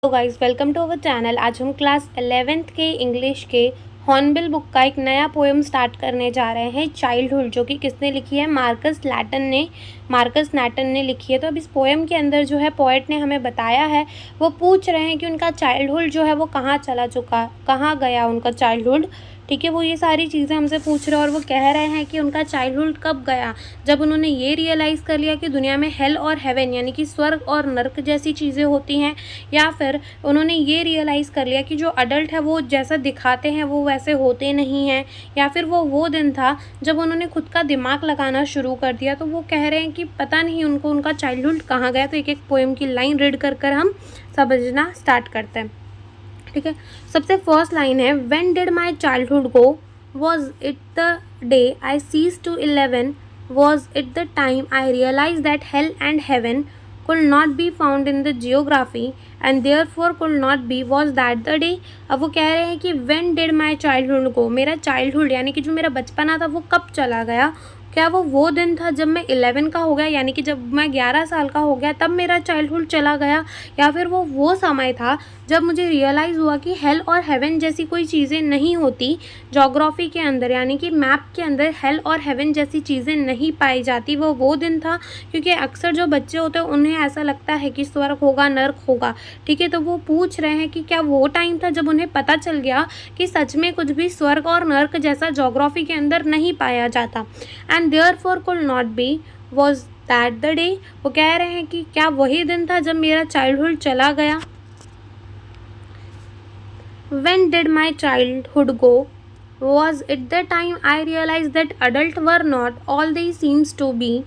Hello guys, welcome to our channel. आज हम class 11th के इंग्लिश के हॉर्नबिल बुक का एक नया पोएम स्टार्ट करने जा रहे हैं, चाइल्डहुड, जो कि किसने लिखी है? मार्कस नैटन ने लिखी है। तो अब इस पोएम के अंदर जो है पोएट ने हमें बताया है, वो पूछ रहे हैं कि उनका चाइल्डहुड जो है वो कहाँ गया उनका चाइल्डहुड। ठीक है, वो ये सारी चीज़ें हमसे पूछ रहे हैं और वो कह रहे हैं कि उनका चाइल्डहुड कब गया, जब उन्होंने ये रियलाइज़ कर लिया कि दुनिया में हेल और हेवन यानी कि स्वर्ग और नर्क जैसी चीज़ें होती हैं, या फिर उन्होंने ये रियलाइज़ कर लिया कि जो अडल्ट है वो जैसा दिखाते हैं वो वैसे होते नहीं हैं, या फिर वो दिन था जब उन्होंने खुद का दिमाग लगाना शुरू कर दिया। तो वो कह रहे हैं कि पता नहीं उनको उनका चाइल्डहुड कहाँ गया। तो एक एक पोएम की लाइन रीड कर हम समझना स्टार्ट करते हैं। ठीक है, सबसे फर्स्ट लाइन है, when did my childhood go, was it the day I ceased to 11, was it the time I realised that hell and heaven could not be found in the geography and therefore could not be, was that the day। अब वो कह रहे हैं कि when did my childhood go, मेरा childhood यानी कि जो मेरा बचपना था वो कब चला गया। क्या वो दिन था जब मैं 11 का हो गया, यानी कि जब मैं 11 साल का हो गया तब मेरा चाइल्डहुड चला गया, या फिर वो समय था जब मुझे रियलाइज़ हुआ कि हेल और हेवन जैसी कोई चीज़ें नहीं होती ज्योग्राफी के अंदर, यानी कि मैप के अंदर हेल और हेवन जैसी चीज़ें नहीं पाई जाती। वो दिन था, क्योंकि अक्सर जो बच्चे होते हैं उन्हें ऐसा लगता है कि स्वर्ग होगा, नर्क होगा। ठीक है, तो वो पूछ रहे हैं कि क्या वो टाइम था जब उन्हें पता चल गया कि सच में कुछ भी स्वर्ग और नर्क जैसा ज्योग्राफी के अंदर नहीं पाया जाता। And therefore could not be, was that the day. वो कह रहे हैं कि क्या वही दिन था जब मेरा चाइल्डहुड चला गया। When did my childhood go? Was it the time I realized that adults were not all they seems to be?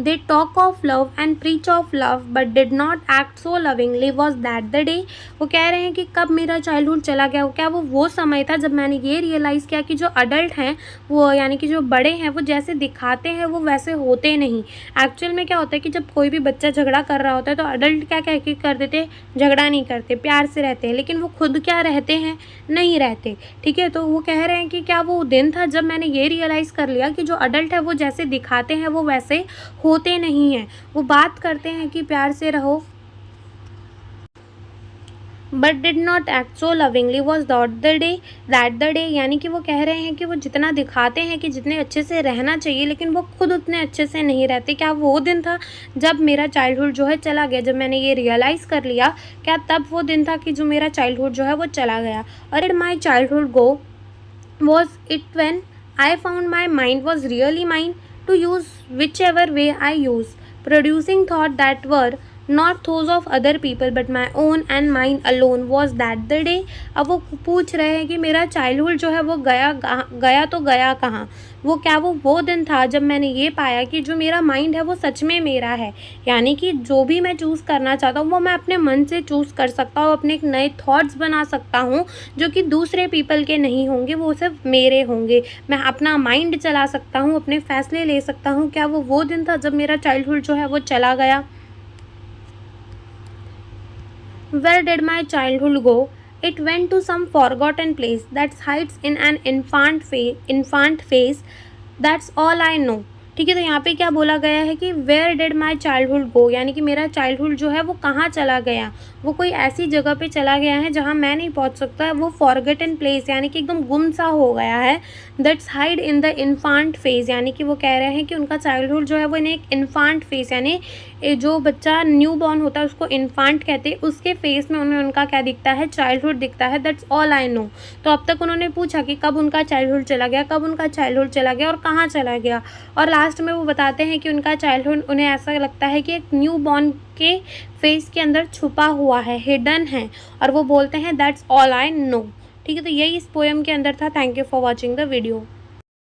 They talk of love and preach of love but did not act so lovingly. Was that the day? वो कह रहे हैं कि कब मेरा childhood चला गया। क्या वो समय था जब मैंने ये रियलाइज़ किया कि जो अडल्ट हैं वो, यानी कि जो बड़े हैं, वो जैसे दिखाते हैं वो वैसे होते नहीं। एक्चुअल में क्या होता है कि जब कोई भी बच्चा झगड़ा कर रहा होता है तो अडल्ट क्या कह के कर देते, झगड़ा नहीं करते, प्यार से रहते हैं, लेकिन वो खुद क्या रहते हैं, नहीं रहते। ठीक है, तो वो कह रहे हैं कि क्या वो दिन था जब मैंने ये रियलाइज़ कर लिया कि जो अडल्ट है वो जैसे दिखाते हैं वो वैसे होते नहीं हैं। वो बात करते हैं कि प्यार से रहो but did not act so lovingly, was that the day. यानी कि वो कह रहे हैं कि वो जितना दिखाते हैं कि जितने अच्छे से रहना चाहिए, लेकिन वो खुद उतने अच्छे से नहीं रहते। क्या वो दिन था जब मेरा चाइल्डहुड जो है चला गया, जब मैंने ये रियलाइज़ कर लिया, क्या तब वो दिन था कि जो मेरा चाइल्डहुड जो है वो चला गया। और did my childhood go, was it when I found my mind was really mine to use whichever way I use, producing thought that were not those of other people but my own and mine alone, was that the day। अब वो पूछ रहे हैं कि मेरा childhood जो है वो गया तो गया कहाँ। वो दिन था जब मैंने ये पाया कि जो मेरा माइंड है वो सच में मेरा है, यानी कि जो भी मैं चूज़ करना चाहता हूँ वो मैं अपने मन से चूज़ कर सकता हूँ, अपने एक नए थॉट्स बना सकता हूँ जो कि दूसरे पीपल के नहीं होंगे, वो सिर्फ मेरे होंगे। मैं अपना माइंड चला सकता हूँ, अपने फैसले ले सकता हूँ। क्या वो दिन था जब मेरा चाइल्डहुड जो है वो चला गया। Where did my childhood go? It went to some forgotten place that hides in an infant face. That's all I know। ठीक है, तो यहाँ पे क्या बोला गया है कि where did my childhood go, यानी कि मेरा चाइल्डहुड जो है वो कहाँ चला गया। वो कोई ऐसी जगह पे चला गया है जहाँ मैं नहीं पहुँच सकता। वो फॉरगेटन प्लेस यानी कि एकदम गुम सा हो गया है। That's hide in the infant face, यानी कि वो कह रहे हैं कि उनका चाइल्डहुड जो है वो इन्हें एक इन्फांट फेस, यानी जो बच्चा न्यू बॉर्न होता है उसको इन्फांट कहते हैं, उसके फेस में उन्हें उनका क्या दिखता है, चाइल्डहुड दिखता है। That's all I know. तो अब तक उन्होंने पूछा कि कब उनका चाइल्डहुड चला गया और कहाँ चला गया। और लास्ट में वो बताते हैं कि उनका चाइल्डहुड उन्हें ऐसा लगता है कि एक न्यू बॉर्न के फेस के अंदर छुपा हुआ है, हिडन है, और वो बोलते हैं दैट्स ऑल आई नो। ठीक है, तो यही इस पोएम के अंदर था। Thank you for watching the video.